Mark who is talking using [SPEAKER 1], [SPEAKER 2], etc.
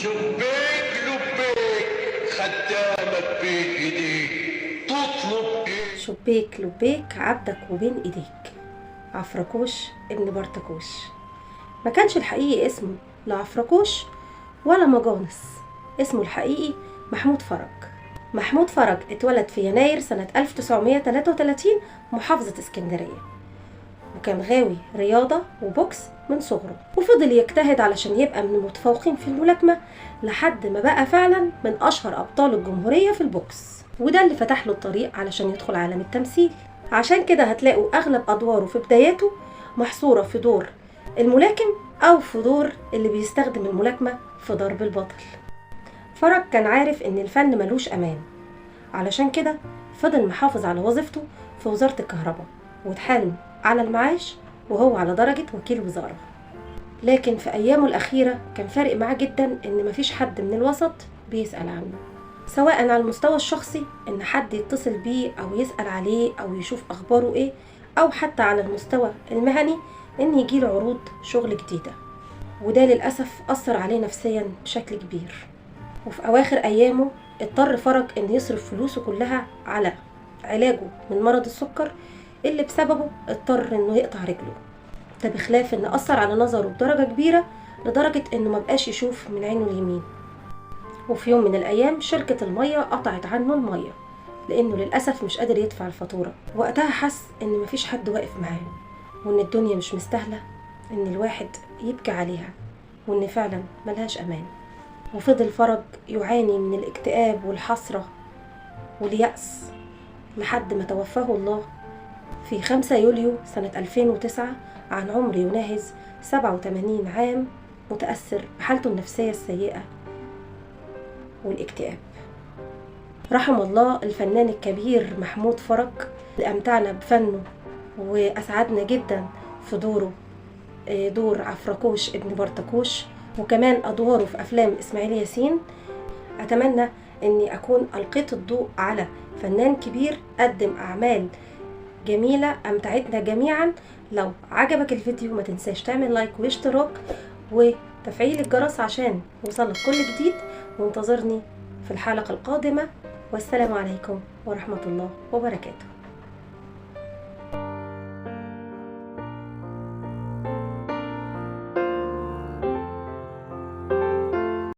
[SPEAKER 1] لبيك لبيك خدامك بين ايديك تطلب ايه؟
[SPEAKER 2] شبيك لبيك عبدك وبين ايديك. عفركوش ابن برتكوش. ما كانش الحقيقي اسمه لا عفركوش ولا مجانس، اسمه الحقيقي محمود فرج. محمود فرج اتولد في يناير سنة 1933 محافظة اسكندرية، وكان غاوي رياضة وبوكس من صغره، وفضل يجتهد علشان يبقى من المتفوقين في الملاكمة لحد ما بقى فعلا من أشهر أبطال الجمهورية في البوكس، وده اللي فتح له الطريق علشان يدخل عالم التمثيل. عشان كده هتلاقوا أغلب أدواره في بداياته محصورة في دور الملاكم أو في دور اللي بيستخدم الملاكمة في ضرب البطل. فرج كان عارف إن الفن ملوش أمان، علشان كده فضل محافظ على وظيفته في وزارة الكهرباء واتحالم على المعاش وهو على درجة وكيل وزارة. لكن في أيامه الأخيرة كان فارق معاه جدا إن مفيش حد من الوسط بيسأل عنه، سواء على المستوى الشخصي إن حد يتصل بيه أو يسأل عليه أو يشوف أخباره إيه، أو حتى على المستوى المهني إن يجيله عروض شغل جديدة. وده للأسف أثر عليه نفسيا بشكل كبير، وفي أواخر أيامه اضطر فرج إن يصرف فلوسه كلها على علاجه من مرض السكر اللي بسببه اضطر إنه يقطع رجله. ده بخلاف إن أثر على نظره بدرجة كبيرة لدرجة إنه مبقاش يشوف من عينه اليمين. وفي يوم من الأيام شركة المية قطعت عنه المية لأنه للأسف مش قادر يدفع الفاتورة. وقتها حس إن مفيش حد واقف معاه، وإن الدنيا مش مستاهلة إن الواحد يبكي عليها، وإن فعلا ملهاش أمان. وفضل فرج يعاني من الاكتئاب والحسرة واليأس لحد ما توفاه الله في 5 يوليو سنة 2009 عن عمر يناهز 87 عام، متأثر بحالته النفسية السيئة والاكتئاب. رحم الله الفنان الكبير محمود فرج اللي أمتعنا بفنه وأسعدنا جدا في دوره، دور عفركوش ابن برتكوش، وكمان أدواره في أفلام إسماعيل ياسين. أتمنى أني أكون ألقيت الضوء على فنان كبير قدم أعمال جميلة أمتعتنا جميعا. لو عجبك الفيديو ما تنساش تعمل لايك واشتراك وتفعيل الجرس عشان يوصلك كل جديد، وانتظرني في الحلقة القادمة. والسلام عليكم ورحمة الله وبركاته.